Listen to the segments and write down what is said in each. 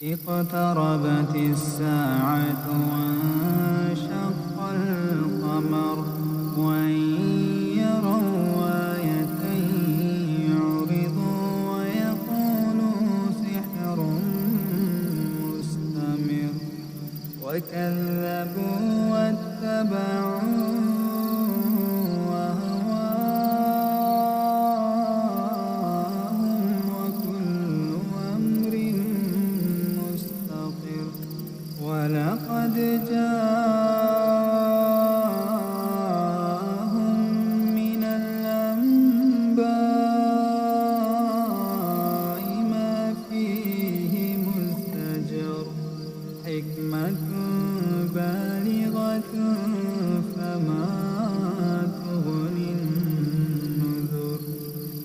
اقتربت الساعة وانشق القمر وإن يروا آية يعرضوا ويقولوا سحر مستمر وكذبوا واتبعوا أهواءهم وكل أمر مستقر ولقد جاءهم من الأنباء ما فيه مزدجر حكمة بالغة فما تغني النذر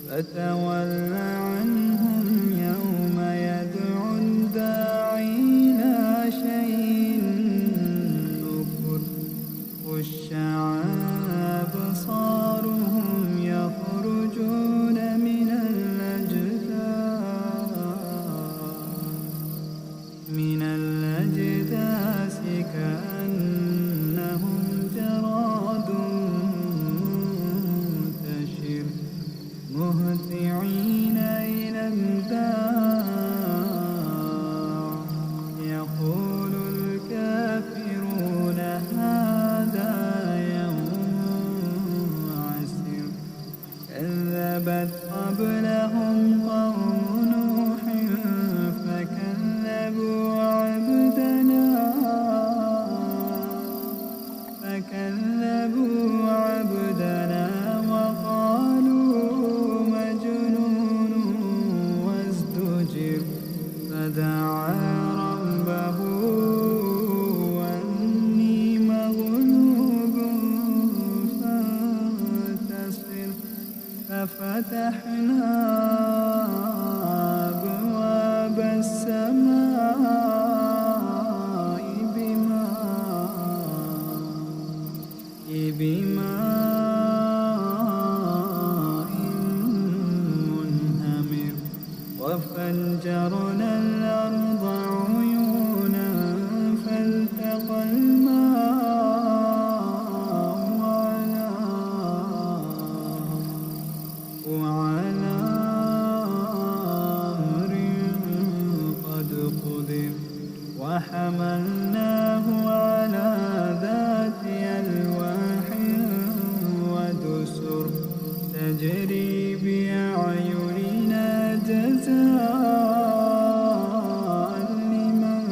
فتول عنهم يوم يدعو الداعي إلى شيء نكر خش عن أبصارهم يخرجون من الأجداث كأنهم جراد منتشر مهطعين إلى الداع يقول الكافرون هذا يوم عسر كذبت قبلهم قوم نوح فكذبوا عبدنا وقالوا مجنون وازدجر فدعا ربه أني مغلوب فانتصر ففتحنا أبواب السماء بماء منهمر وفجرنا الأرض عيونا فالتقى الماء على أمر قد قدر وحملناه على ذات ألواح ودسر تجري بأعيننا جزاء لمن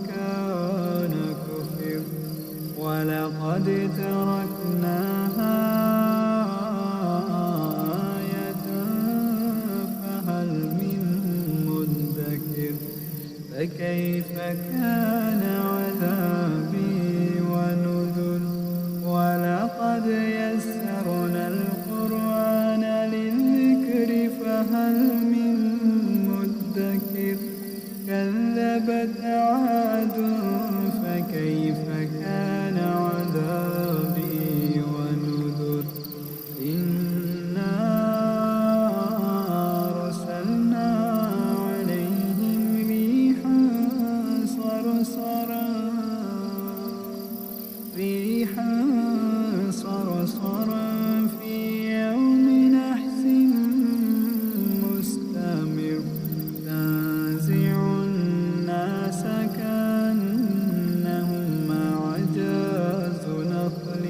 كان كفر ولقد تركناها آية فهل من مدكر فكيف كان عذابي ونذر ولقد يسرنا القرآن للذكر فهل من مدكر كذبت عاد فكيف كان عذابي ونذر إنا أرسلنا عليهم ريحا صرصرا في يوم نحس مستمر تنزع الناس كأنهم أعجاز نخل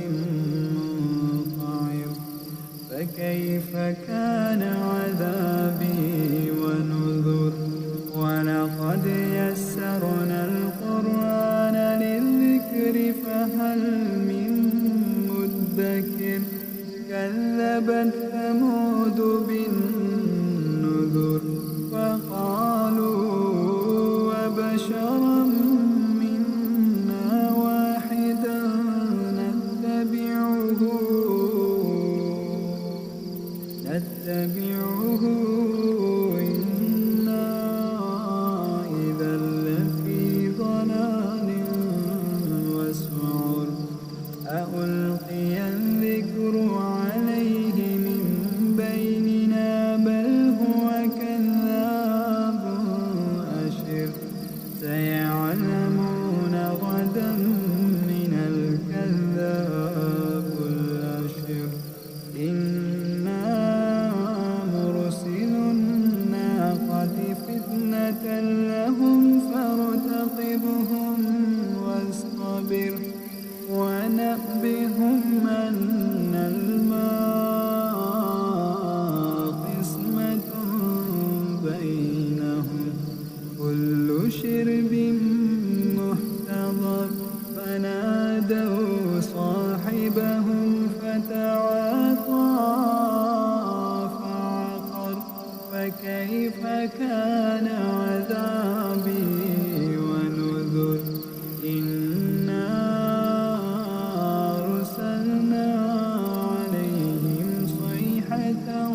منقعر فكيف كان عذابي ونذر ولقد يسرنا القرآن للذكر فهل من مدكر كذبت ثمود بالنذر فقالوا وبشرا منا واحدا نتبعه إنا إذا شرب محتضر فنادوا صاحبهم فتعاطى فعقر فكيف كان عذابي ونذر إنا أرسلنا عليهم صيحة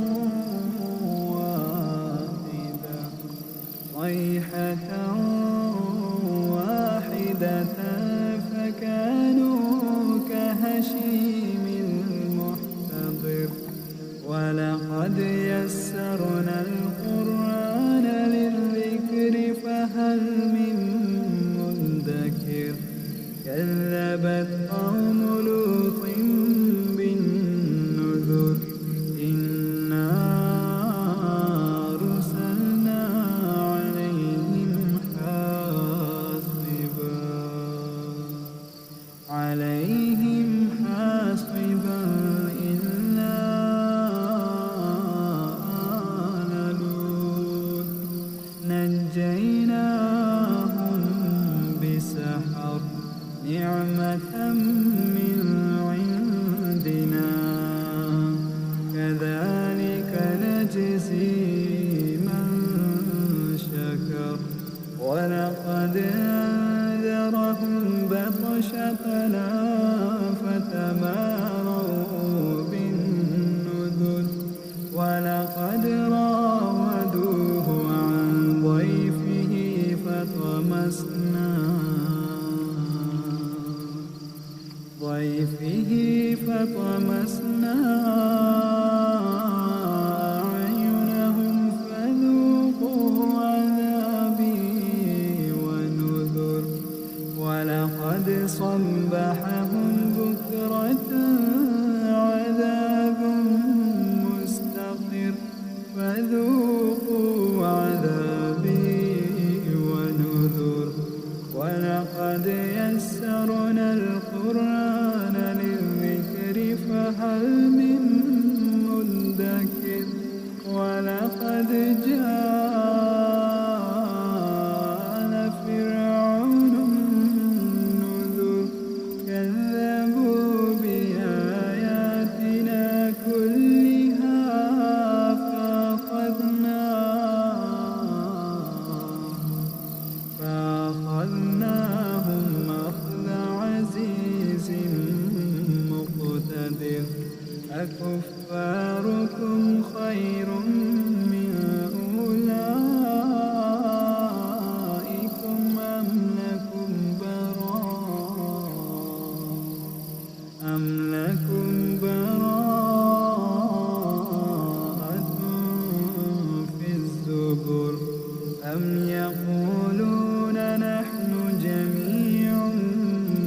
واحدة فكانوا كهشيم المحتضر ولقد يسرنا القرآن للذكر فهل من مدكر كذبت قوم لوط بالنذر إنا أرسلنا عليهم حاصبا إلا آل لوط نجيناهم بسحر نعمة من عندنا كذلك نجزي من شكر ولقد أنذرهم بطشتنا فتماروا بالنذر ولقد راودوه عن ضيفه فطمسنا أعينهم فذوقوا عذابي ونذر ولقد صبحهم بكرة عذاب مستقر فذوقوا عذابي ونذر ولقد يسرنا القرآن للذكر فهل من مدكر ولقد جاء فرعون النذر كذبوا بآياتنا كلها فأخذناهم أخذ عزيز مقتدر أكفاركم خير من أولئكم أم لكم براءة في الزبر أم يقولون نحن جميع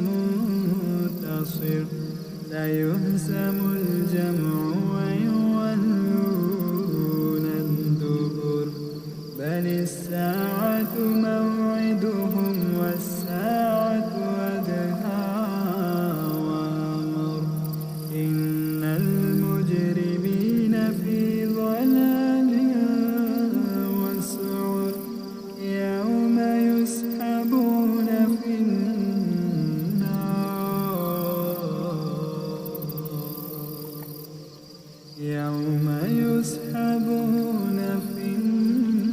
منتصر سيهزم الجمع ويولون الدبر بل الساعة موعدهم والساعة أدهى وأمر إن المجرمين في ضلال وسعر يوم يسحبون في النار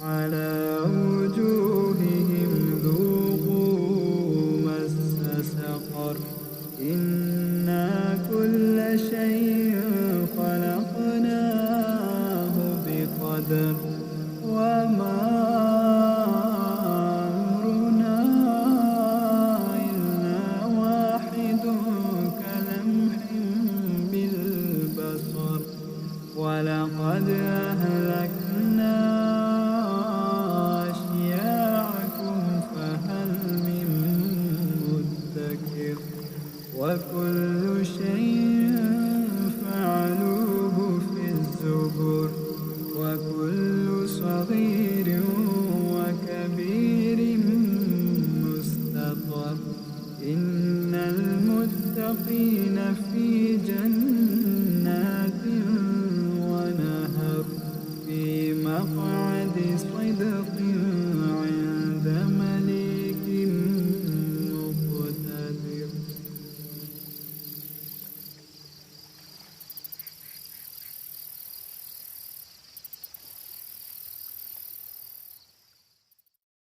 على وجوههم ذوقوا مس سقر إنا كل شيء خلقناه بقدر وما أمرنا إلا واحد كلمح بالبصر ولقد أهلكنا أشياعكم فهل من مدكر وكل شيء فعلوه في الزبر وكل صغير وكبير مستطر إن المتقين في جنة